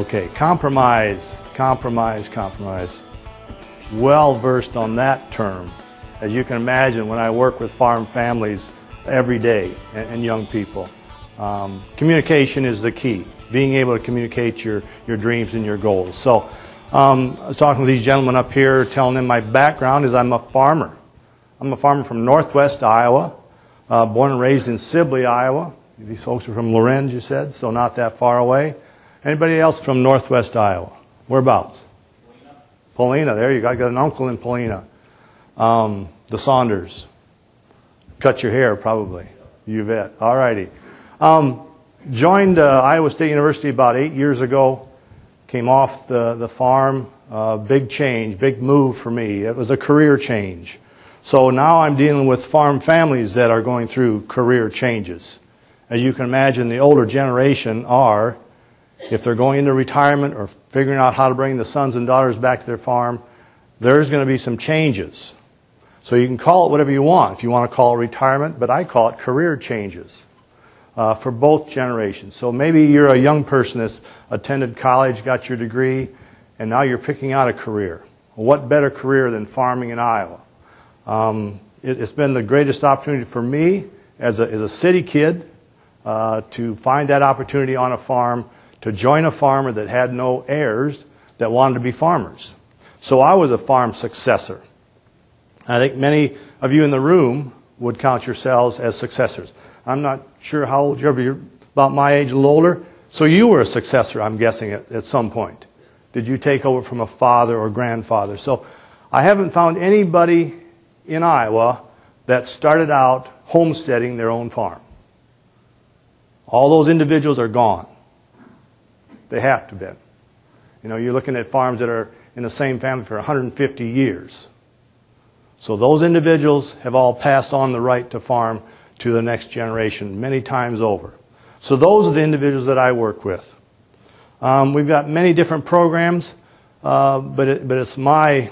Okay, compromise. Well versed on that term. As you can imagine, when I work with farm families every day and young people, communication is the key. Being able to communicate your dreams and your goals. So I was talking with these gentlemen up here, telling them my background is I'm a farmer. I'm a farmer from northwest Iowa, born and raised in Sibley, Iowa. These folks are from Lorenz, you said, so not that far away. Anybody else from northwest Iowa? Whereabouts? Polina, there you go. I got an uncle in Polina. The Saunders. Cut your hair, probably. You bet. All righty. Joined Iowa State University about 8 years ago. Came off the farm. Big change, big move for me. It was a career change. So now I'm dealing with farm families that are going through career changes. As you can imagine, the older generation are, if they're going into retirement or figuring out how to bring the sons and daughters back to their farm, there's going to be some changes. So you can call it whatever you want. If you want to call it retirement, but I call it career changes for both generations. So maybe you're a young person that's attended college, got your degree, and now you're picking out a career. What better career than farming in Iowa? It's been the greatest opportunity for me as a city kid to find that opportunity on a farm, to join a farmer that had no heirs that wanted to be farmers. So I was a farm successor. I think many of you in the room would count yourselves as successors. I'm not sure how old you are, but you're about my age, a little older. So you were a successor, I'm guessing, at some point. Did you take over from a father or grandfather? So I haven't found anybody in Iowa that started out homesteading their own farm. All those individuals are gone. They have to be. You know, you're looking at farms that are in the same family for 150 years. So those individuals have all passed on the right to farm to the next generation many times over. So those are the individuals that I work with. We've got many different programs, but it's my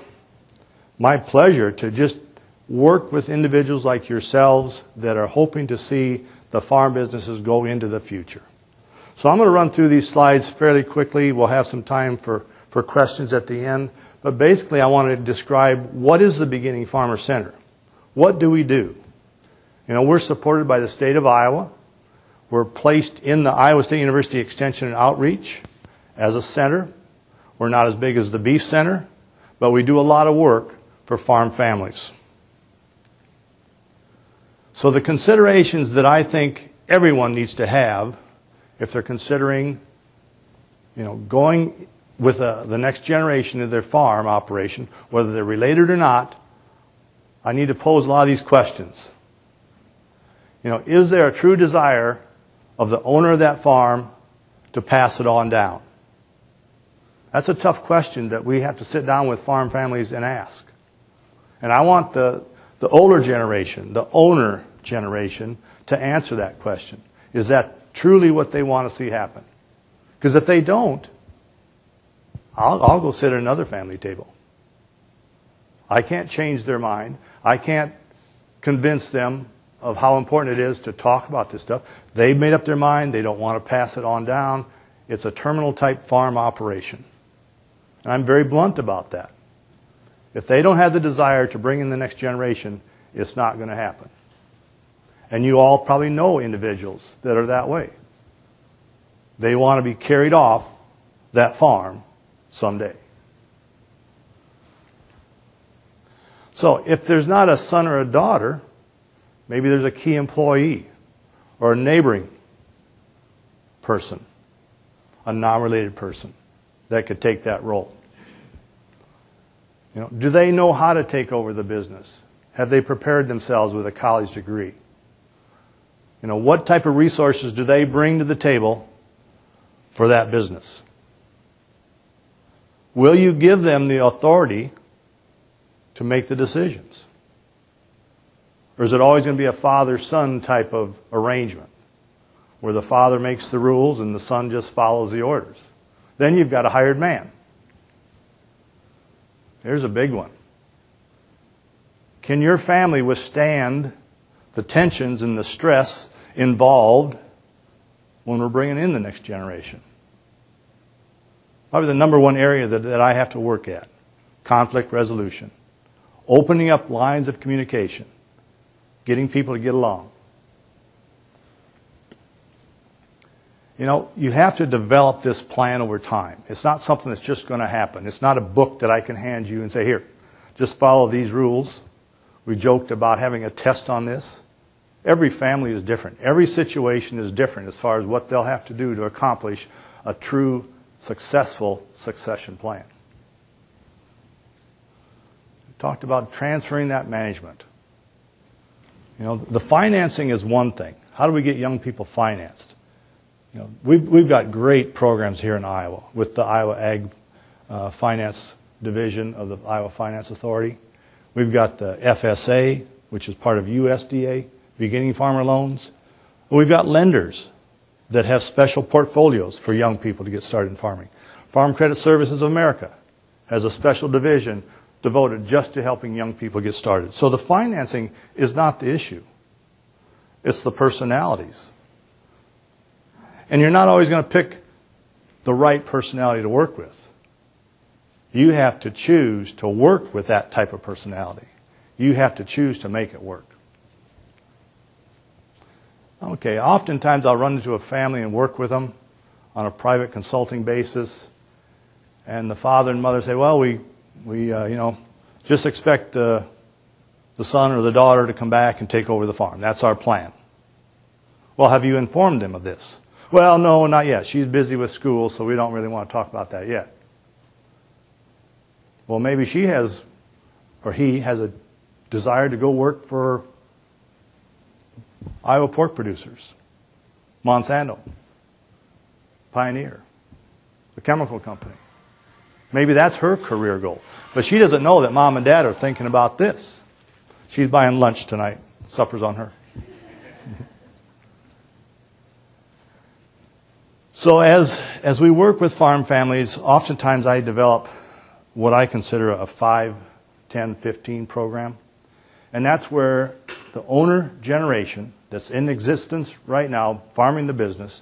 pleasure to just work with individuals like yourselves that are hoping to see the farm businesses go into the future. So I'm going to run through these slides fairly quickly. We'll have some time for questions at the end. But basically I want to describe what is the Beginning Farmer Center. What do we do? You know, we're supported by the state of Iowa. We're placed in the Iowa State University Extension and Outreach as a center. We're not as big as the Beef Center, but we do a lot of work for farm families. So the considerations that I think everyone needs to have if they're considering, you know, going with the next generation of their farm operation, whether they're related or not, I need to pose a lot of these questions. You know, is there a true desire of the owner of that farm to pass it on down? That's a tough question that we have to sit down with farm families and ask. And I want the older generation, the owner generation, to answer that question. Is that truly what they want to see happen? Because if they don't, I'll go sit at another family table. I can't change their mind. I can't convince them of how important it is to talk about this stuff. They've made up their mind. They don't want to pass it on down. It's a terminal type farm operation. And I'm very blunt about that. If they don't have the desire to bring in the next generation, it's not going to happen. And you all probably know individuals that are that way. They want to be carried off that farm someday. So if there's not a son or a daughter, maybe there's a key employee or a neighboring person, a non-related person that could take that role. You know, do they know how to take over the business? Have they prepared themselves with a college degree? You know, what type of resources do they bring to the table for that business? Will you give them the authority to make the decisions? Or is it always going to be a father-son type of arrangement where the father makes the rules and the son just follows the orders? Then you've got a hired man. Here's a big one. Can your family withstand the tensions and the stress involved when we're bringing in the next generation? Probably the number one area that I have to work at. Conflict resolution. Opening up lines of communication. Getting people to get along. You know, you have to develop this plan over time. It's not something that's just going to happen. It's not a book that I can hand you and say, here, just follow these rules. We joked about having a test on this. Every family is different. Every situation is different as far as what they'll have to do to accomplish a true, successful succession plan. We talked about transferring that management. You know, the financing is one thing. How do we get young people financed? You know, we've got great programs here in Iowa with the Iowa Ag Finance Division of the Iowa Finance Authority. We've got the FSA, which is part of USDA, beginning farmer loans. We've got lenders that have special portfolios for young people to get started in farming. Farm Credit Services of America has a special division devoted just to helping young people get started. So the financing is not the issue. It's the personalities. And you're not always going to pick the right personality to work with. You have to choose to work with that type of personality. You have to choose to make it work. Okay, oftentimes I'll run into a family and work with them on a private consulting basis. And the father and mother say, well, we just expect the son or the daughter to come back and take over the farm. That's our plan. Well, have you informed them of this? Well, no, not yet. She's busy with school, so we don't really want to talk about that yet. Well, maybe she has, or he has a desire to go work for Iowa pork producers, Monsanto, Pioneer, the chemical company. Maybe that's her career goal. But she doesn't know that mom and dad are thinking about this. She's buying lunch tonight. Supper's on her. So as we work with farm families, oftentimes I develop what I consider a 5, 10, 15 program. And that's where the owner generation that's in existence right now, farming the business,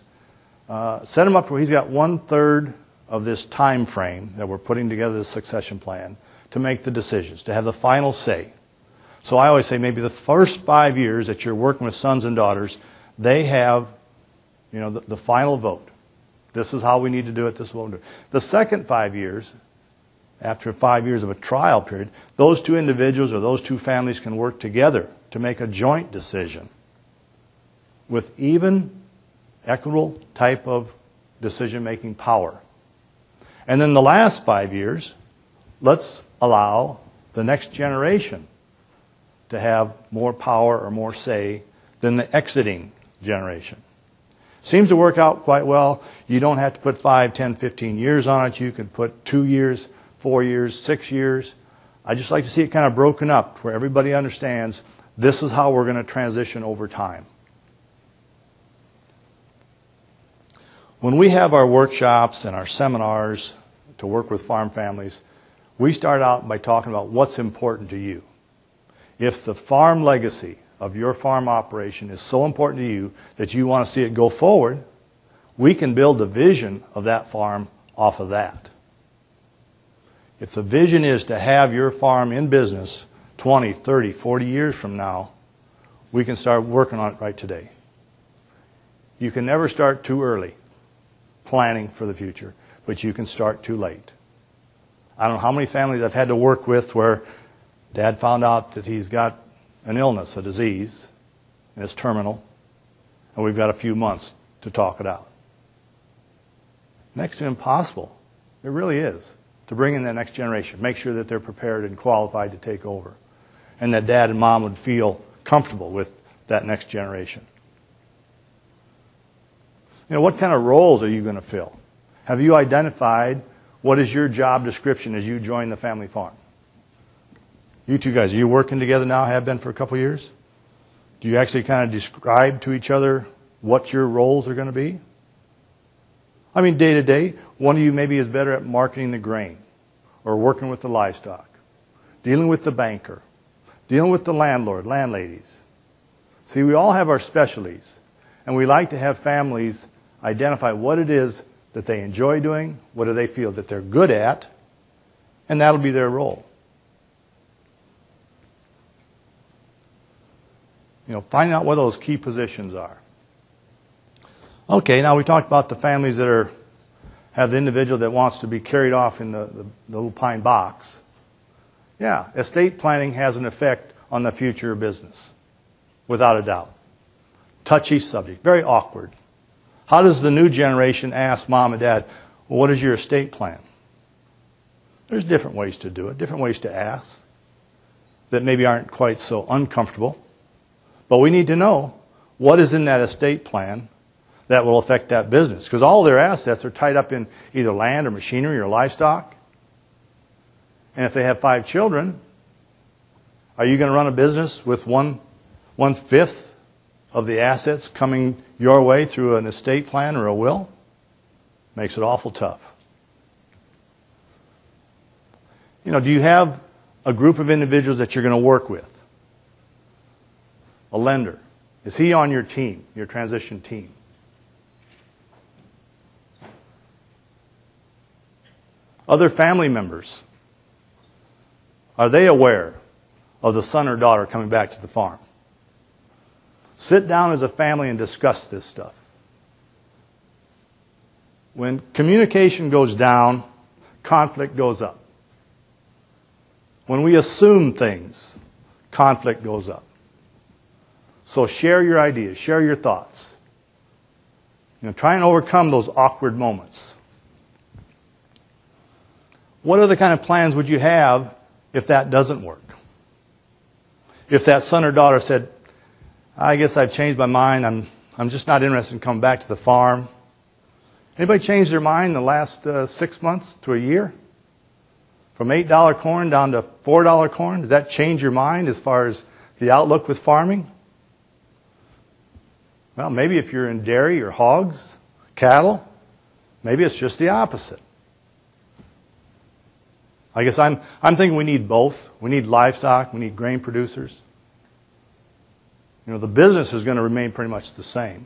set him up where he's got 1/3 of this time frame that we're putting together the succession plan to make the decisions, to have the final say. So I always say maybe the first 5 years that you're working with sons and daughters, they have, you know, the final vote. This is how we need to do it. This is what we'll do. The second 5 years, after 5 years of a trial period, those two individuals or those two families can work together to make a joint decision with even, equitable type of decision-making power. And then the last 5 years, let's allow the next generation to have more power or more say than the exiting generation. Seems to work out quite well. You don't have to put 5, 10, 15 years on it. You could put 2 years, 4 years, 6 years. I just like to see it kind of broken up where everybody understands this is how we're going to transition over time. When we have our workshops and our seminars to work with farm families, we start out by talking about what's important to you. If the farm legacy of your farm operation is so important to you that you want to see it go forward, we can build the vision of that farm off of that. If the vision is to have your farm in business 20, 30, 40 years from now, we can start working on it right today. You can never start too early planning for the future, but you can start too late. I don't know how many families I've had to work with where dad found out that he's got an illness, a disease, and it's terminal, and we've got a few months to talk it out. Next to impossible, it really is, to bring in that next generation, make sure that they're prepared and qualified to take over, and that dad and mom would feel comfortable with that next generation. You know, what kind of roles are you going to fill? Have you identified what is your job description as you join the family farm? You two guys, are you working together now, have been for a couple years? Do you actually kind of describe to each other what your roles are going to be? I mean, day to day, one of you maybe is better at marketing the grain or working with the livestock, dealing with the banker, dealing with the landlord, landladies. See, we all have our specialties, and we like to have families identify what it is that they enjoy doing? What do they feel that they're good at? And that'll be their role. Finding out what those key positions are. Okay, now we talked about the families that have the individual that wants to be carried off in the little pine box. Yeah, estate planning has an effect on the future of business, without a doubt. Touchy subject, very awkward. How does the new generation ask mom and dad, well, what is your estate plan? There's different ways to do it, different ways to ask that maybe aren't quite so uncomfortable. But we need to know what is in that estate plan that will affect that business. Because all their assets are tied up in either land or machinery or livestock. And if they have 5 children, are you going to run a business with one-fifth of the assets coming your way through an estate plan or a will? Makes it awful tough. Do you have a group of individuals that you're going to work with? A lender. Is he on your team, your transition team? Other family members. Are they aware of the son or daughter coming back to the farm? Sit down as a family and discuss this stuff. When communication goes down, conflict goes up. When we assume things, conflict goes up. So share your ideas, share your thoughts. Try and overcome those awkward moments. What other kind of plans would you have if that doesn't work? If that son or daughter said, I guess I've changed my mind, I'm just not interested in coming back to the farm. Anybody changed their mind in the last 6 months to a year? From $8 corn down to $4 corn? Does that change your mind as far as the outlook with farming? Well, maybe if you're in dairy or hogs, cattle, maybe it's just the opposite. I guess I'm thinking we need both. We need livestock, we need grain producers. The business is going to remain pretty much the same.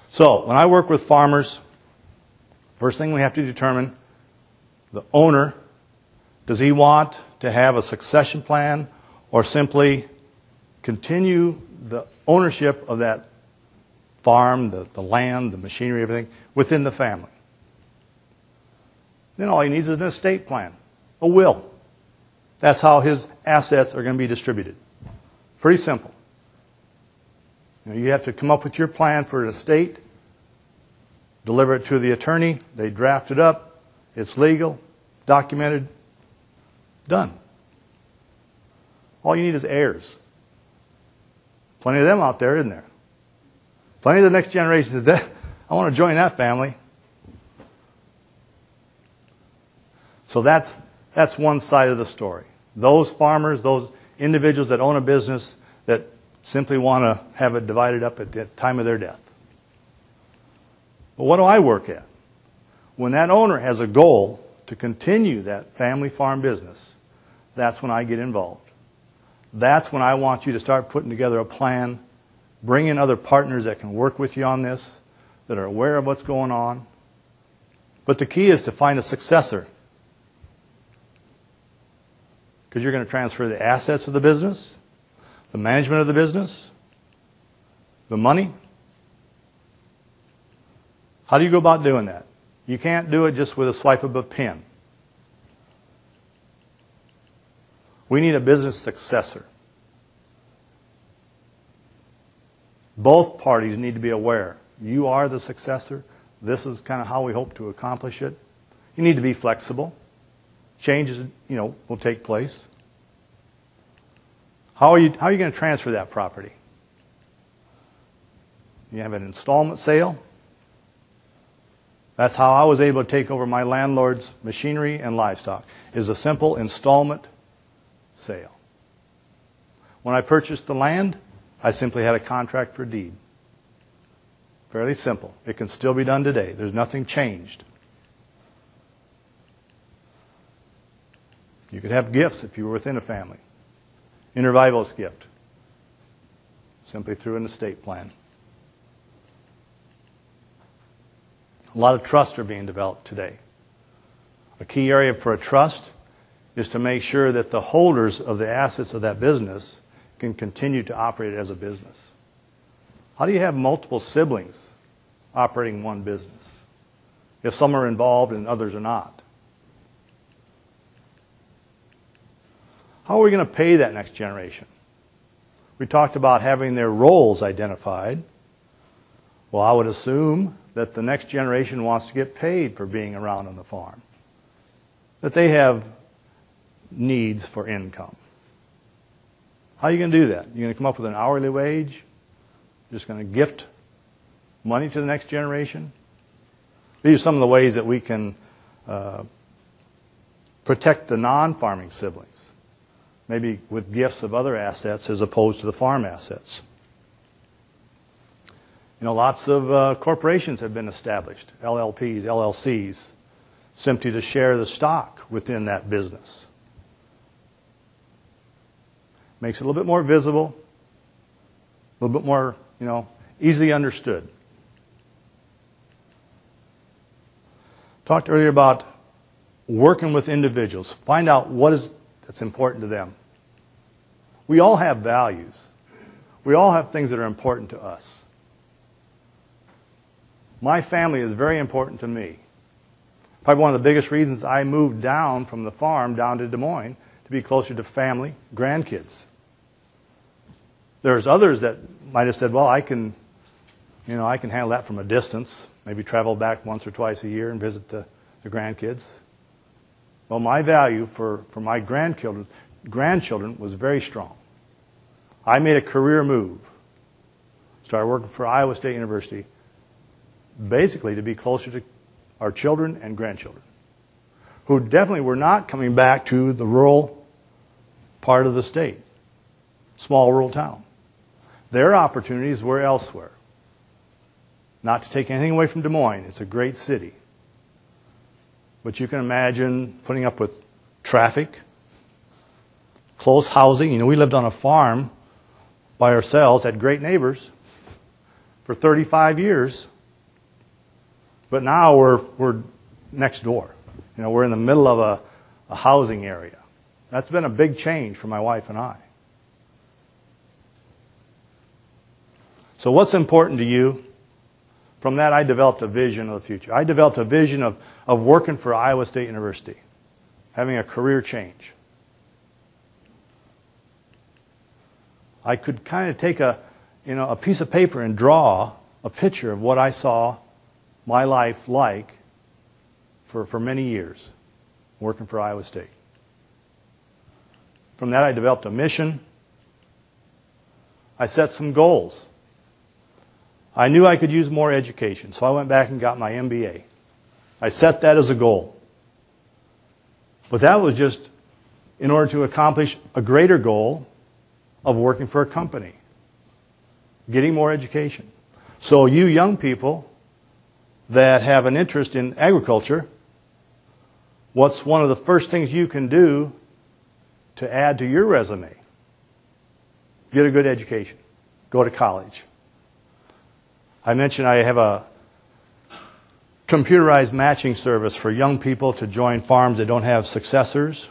So, when I work with farmers, first thing we have to determine, the owner, does he want to have a succession plan or simply continue the ownership of that farm, the land, the machinery, everything, within the family? Then all he needs is an estate plan, a will. That's how his assets are going to be distributed. Pretty simple. You have to come up with your plan for an estate, deliver it to the attorney, they draft it up, it's legal, documented, done. All you need is heirs. Plenty of them out there, isn't there? Plenty of the next generation says, I want to join that family. So that's one side of the story. Those farmers, those individuals that own a business that simply want to have it divided up at the time of their death. But what do I work at? When that owner has a goal to continue that family farm business, that's when I get involved. That's when I want you to start putting together a plan, bring in other partners that can work with you on this, that are aware of what's going on. But the key is to find a successor. Because you're going to transfer the assets of the business, the management of the business, the money. How do you go about doing that? You can't do it just with a swipe of a pen. We need a business successor. Both parties need to be aware. You are the successor. This is kind of how we hope to accomplish it. You need to be flexible. Changes, will take place. How are you going to transfer that property? You have an installment sale. That's how I was able to take over my landlord's machinery and livestock, is a simple installment sale. When I purchased the land, I simply had a contract for deed. Fairly simple. It can still be done today. There's nothing changed. You could have gifts if you were within a family. Intervivalist gift. Simply through an estate plan. A lot of trusts are being developed today. A key area for a trust is to make sure that the holders of the assets of that business can continue to operate as a business. How do you have multiple siblings operating one business if some are involved and others are not? How are we going to pay that next generation? We talked about having their roles identified. Well, I would assume that the next generation wants to get paid for being around on the farm, that they have needs for income. How are you going to do that? You're going to come up with an hourly wage? Just going to gift money to the next generation? These are some of the ways that we can protect the non-farming siblings, maybe with gifts of other assets as opposed to the farm assets. You know, lots of corporations have been established, LLPs, LLCs, simply to share the stock within that business. Makes it a little bit more visible, a little bit more, easily understood. Talked earlier about working with individuals. Find out what is that's important to them. We all have values. We all have things that are important to us. My family is very important to me. Probably one of the biggest reasons I moved down from the farm down to Des Moines, to be closer to family, grandkids. There's others that might have said, well, I can handle that from a distance, maybe travel back once or twice a year and visit the grandkids. Well, my value for my grandchildren was very strong. I made a career move. Started working for Iowa State University, basically to be closer to our children and grandchildren, who definitely were not coming back to the rural part of the state, small rural town. Their opportunities were elsewhere. Not to take anything away from Des Moines, it's a great city. But you can imagine putting up with traffic, close housing. We lived on a farm by ourselves, had great neighbors for 35 years. But now we're next door. We're in the middle of a housing area. That's been a big change for my wife and I. So what's important to you? From that, I developed a vision of the future. I developed a vision of working for Iowa State University, having a career change. I could kind of take a piece of paper and draw a picture of what I saw my life like for many years, working for Iowa State. From that, I developed a mission. I set some goals. I knew I could use more education, so I went back and got my MBA. I set that as a goal. But that was just in order to accomplish a greater goal of working for a company, getting more education. So you young people that have an interest in agriculture, what's one of the first things you can do to add to your resume? Get a good education. Go to college. I mentioned I have a computerized matching service for young people to join farms that don't have successors.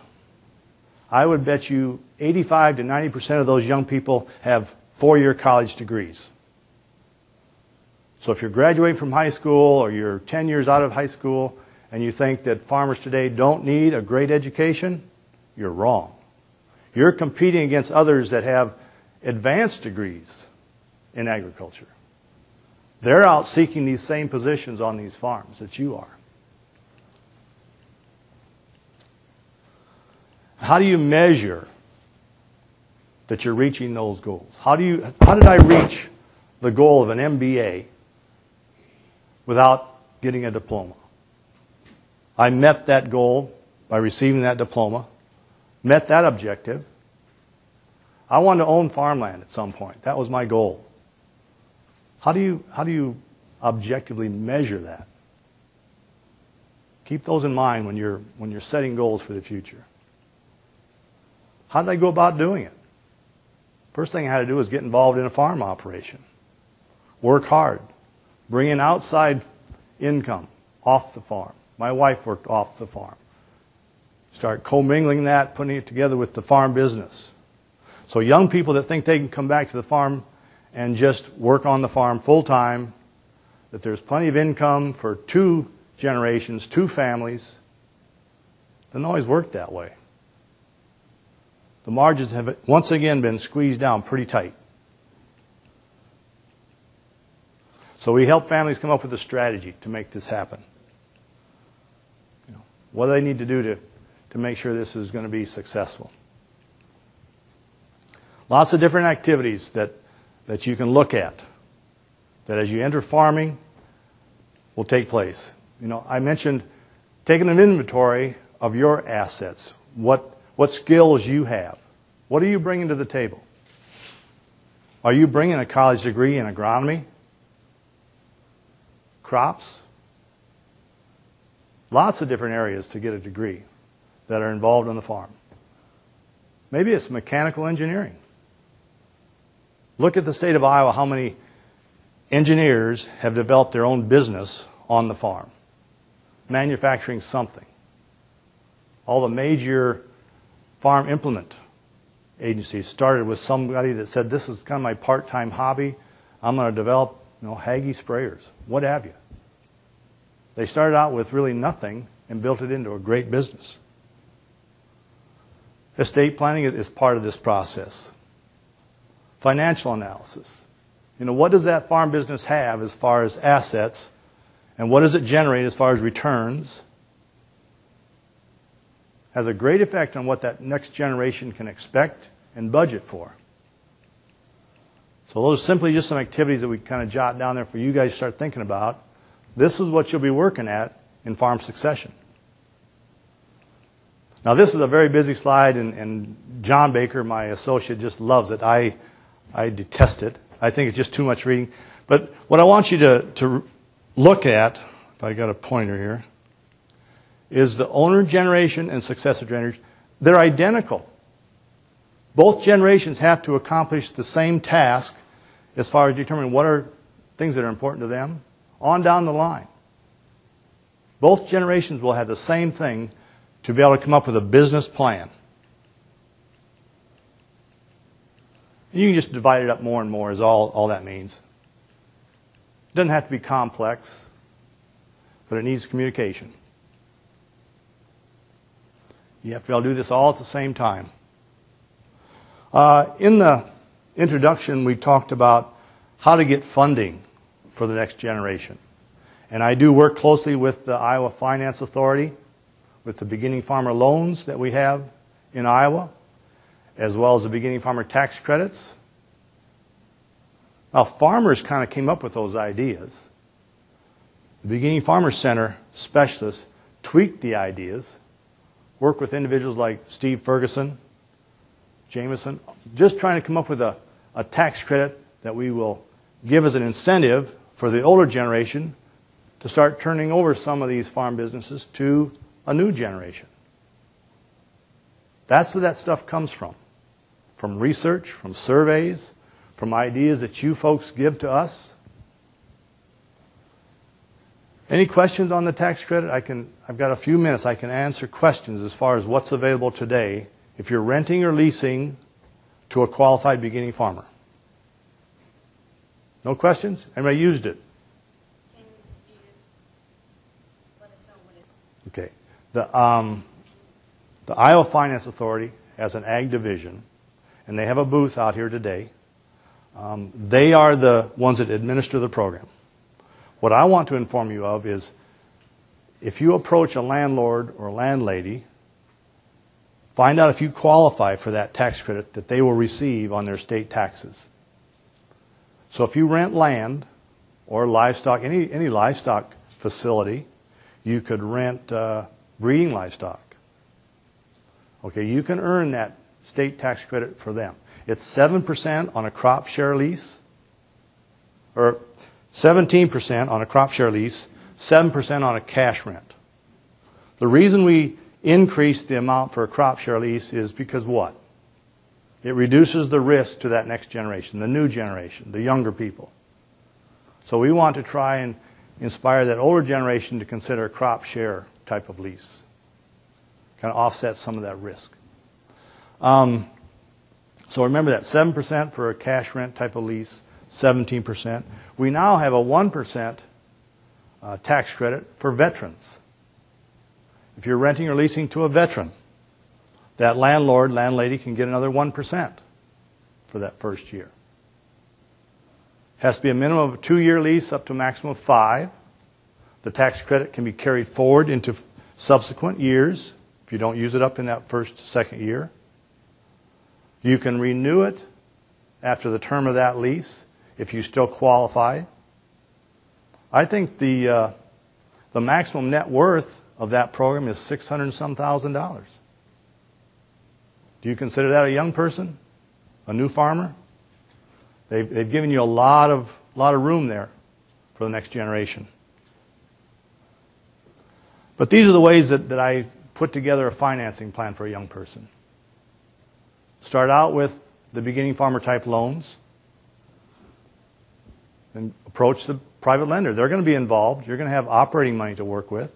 I would bet you 85 to 90% of those young people have four-year college degrees. So if you're graduating from high school or you're 10 years out of high school and you think that farmers today don't need a great education, you're wrong. You're competing against others that have advanced degrees in agriculture. They're out seeking these same positions on these farms that you are. How do you measure that you're reaching those goals? How did I reach the goal of an MBA without getting a diploma? I met that goal by receiving that diploma, met that objective. I wanted to own farmland at some point. That was my goal. How do you objectively measure that? Keep those in mind when you're setting goals for the future. How did I go about doing it? First thing I had to do was get involved in a farm operation. Work hard. Bring in outside income. off the farm. My wife worked off the farm. Start commingling that, putting it together with the farm business. So young people that think they can come back to the farm and just work on the farm full time, that there's plenty of income for 2 generations, 2 families, doesn't always work that way. The margins have once again been squeezed down pretty tight. So we help families come up with a strategy to make this happen. What do they need to do to make sure this is going to be successful? Lots of different activities that you can look at that as you enter farming will take place. I mentioned taking an inventory of your assets, what skills you have. What are you bringing to the table? Are you bringing a college degree in agronomy? Crops? Lots of different areas to get a degree that are involved on the farm. Maybe it's mechanical engineering. Look at the state of Iowa, how many engineers have developed their own business on the farm, manufacturing something. All the major farm implement agencies started with somebody that said, this is kind of my part-time hobby. I'm going to develop Hagie sprayers, what have you. They started out with really nothing and built it into a great business. Estate planning is part of this process. Financial analysis. What does that farm business have as far as assets, and what does it generate as far as returns? Has a great effect on what that next generation can expect and budget for. So those are simply just some activities that we kind of jot down there for you guys to start thinking about. This is what you'll be working at in farm succession. Now this is a very busy slide, and John Baker, my associate, just loves it. I detest it. I think it's just too much reading. But what I want you to look at, if I got a pointer here, is the owner generation and successor generation. They're identical. Both generations have to accomplish the same task as far as determining what are things that are important to them on down the line. Both generations will have the same thing to be able to come up with a business plan. You can just divide it up more and more is all that means. It doesn't have to be complex, but it needs communication. You have to be able to do this all at the same time. In the introduction, we talked about how to get funding for the next generation. And I do work closely with the Iowa Finance Authority, with the beginning farmer loans that we have in Iowa, as well as the beginning farmer tax credits. Now, farmers kind of came up with those ideas. The Beginning Farmer Center specialists tweaked the ideas, worked with individuals like Steve Ferguson, Jameson, just trying to come up with a tax credit that we will give as an incentive for the older generation to start turning over some of these farm businesses to a new generation. That's where that stuff comes from research, from surveys, from ideas that you folks give to us. Any questions on the tax credit? I've got a few minutes. I can answer questions as far as what's available today if you're renting or leasing to a qualified beginning farmer. No questions? Anybody used it? Can you just let us know what it is? Okay. The Iowa Finance Authority has an ag division, and they have a booth out here today. They are the ones that administer the program. What I want to inform you of is if you approach a landlord or a landlady, find out if you qualify for that tax credit that they will receive on their state taxes. So if you rent land or livestock, any livestock facility, you could rent breeding livestock. Okay, you can earn that state tax credit for them. It's 7% on a crop share lease, or 17% on a crop share lease, 7% on a cash rent. The reason we increase the amount for a crop share lease is because what? It reduces the risk to that next generation, the new generation, the younger people. So we want to try and inspire that older generation to consider a crop share type of lease. Kind of offset some of that risk. So remember that 7% for a cash rent type of lease, 17%. We now have a 1% tax credit for veterans. If you're renting or leasing to a veteran, that landlord, landlady can get another 1% for that first year. Has to be a minimum of a 2-year lease up to a maximum of 5. The tax credit can be carried forward into subsequent years if you don't use it up in that first, second year. You can renew it after the term of that lease if you still qualify. I think the maximum net worth of that program is $600 and some thousand. Do you consider that a young person, a new farmer? They've given you a lot of room there for the next generation. But these are the ways that I put together a financing plan for a young person. Start out with the beginning farmer type loans and approach the private lender. They're going to be involved. You're going to have operating money to work with.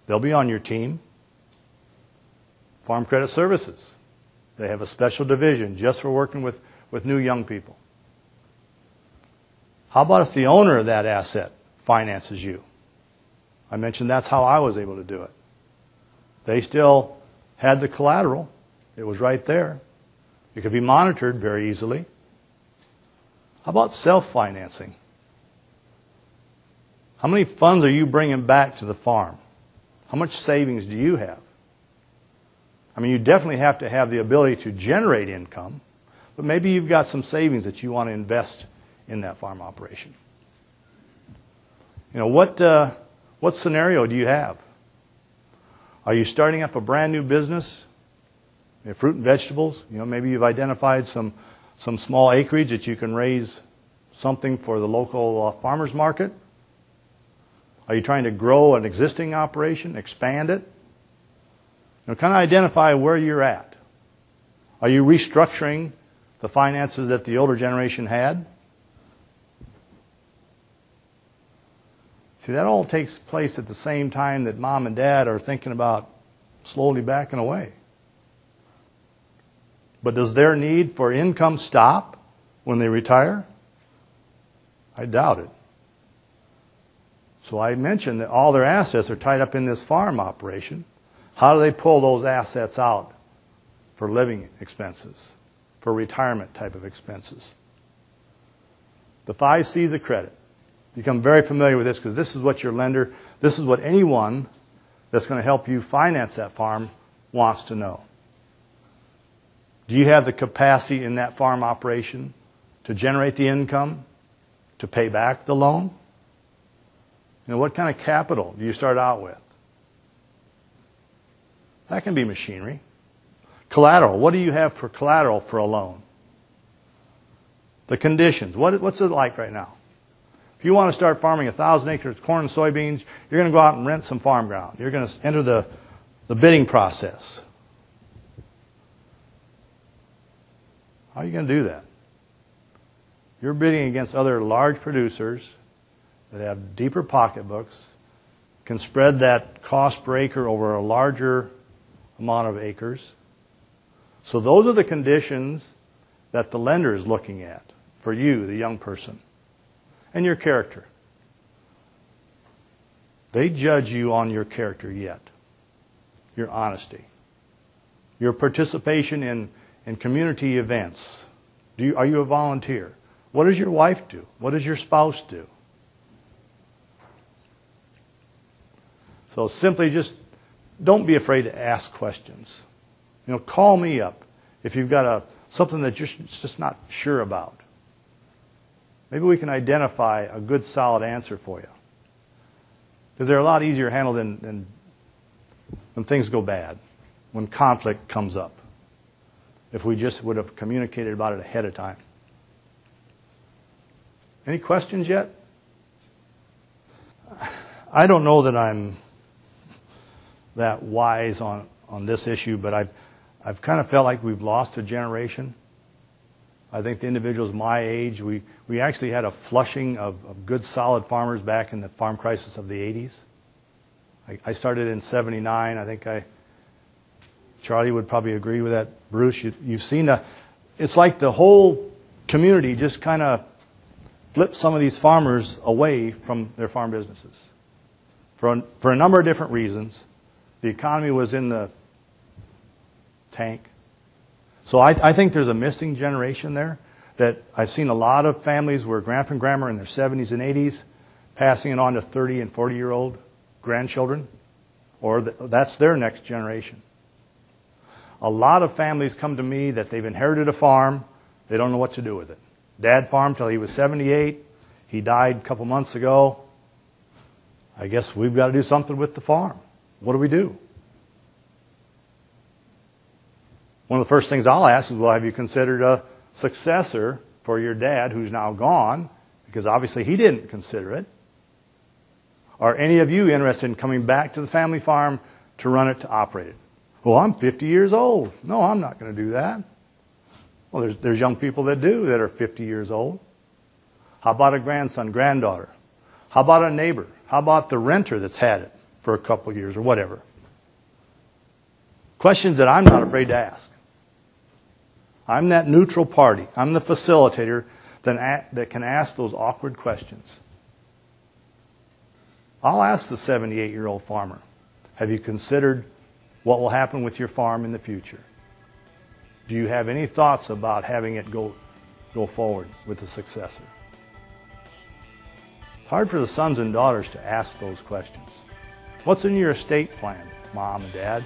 They'll be on your team. Farm Credit Services. They have a special division just for working with new young people. How about if the owner of that asset finances you? I mentioned that's how I was able to do it. They still had the collateral. It was right there. It could be monitored very easily. How about self-financing? How many funds are you bringing back to the farm? How much savings do you have? I mean, you definitely have to have the ability to generate income, but maybe you've got some savings that you want to invest in that farm operation. You know, what scenario do you have? Are you starting up a brand new business? Fruit and vegetables? You know, maybe you've identified some small acreage that you can raise something for the local farmers market. Are you trying to grow an existing operation, expand it? You know, kind of identify where you're at. Are you restructuring the finances that the older generation had? See, that all takes place at the same time that mom and dad are thinking about slowly backing away. But does their need for income stop when they retire? I doubt it. So I mentioned that all their assets are tied up in this farm operation. How do they pull those assets out for living expenses, for retirement type of expenses? The 5 C's of credit. Become very familiar with this because this is what your lender, this is what anyone that's going to help you finance that farm wants to know. Do you have the capacity in that farm operation to generate the income, to pay back the loan? You know, what kind of capital do you start out with? That can be machinery. Collateral. What do you have for collateral for a loan? The conditions. What's it like right now? If you want to start farming 1,000 acres of corn and soybeans, you're going to go out and rent some farm ground. You're going to enter the bidding process. How are you going to do that? You're bidding against other large producers that have deeper pocketbooks, can spread that cost per acre over a larger amount of acres. So those are the conditions that the lender is looking at for you, the young person, and your character. They judge you on your character yet, your honesty, your participation in community events. Are you a volunteer? What does your wife do? What does your spouse do? So simply just don't be afraid to ask questions. You know, call me up if you've got something that you're just not sure about. Maybe we can identify a good, solid answer for you. Because they're a lot easier to handle than when things go bad, when conflict comes up, if we just would have communicated about it ahead of time. Any questions yet? I don't know that I'm that wise on this issue, but I've kind of felt like we've lost a generation. I think the individuals my age, we actually had a flushing of good solid farmers back in the farm crisis of the 80s. I started in 79. I think Charlie would probably agree with that. Bruce, you've seen it's like the whole community just kind of flipped some of these farmers away from their farm businesses. For a number of different reasons. The economy was in the tank. So I think there's a missing generation there that I've seen a lot of families where grandpa and grandma are in their 70s and 80s passing it on to 30 and 40-year-old grandchildren, or that's their next generation. A lot of families come to me that they've inherited a farm, they don't know what to do with it. Dad farmed till he was 78, he died a couple months ago. I guess we've got to do something with the farm. What do we do? One of the first things I'll ask is, well, have you considered a successor for your dad who's now gone? Because obviously he didn't consider it. Are any of you interested in coming back to the family farm to run it, to operate it? Well, I'm 50 years old. No, I'm not going to do that. Well, there's young people that do, that are 50 years old. How about a grandson, granddaughter? How about a neighbor? How about the renter that's had it for a couple of years or whatever? Questions that I'm not afraid to ask. I'm that neutral party. I'm the facilitator that can ask those awkward questions. I'll ask the 78-year-old farmer, have you considered what will happen with your farm in the future? Do you have any thoughts about having it go forward with a successor? It's hard for the sons and daughters to ask those questions. What's in your estate plan, Mom and Dad?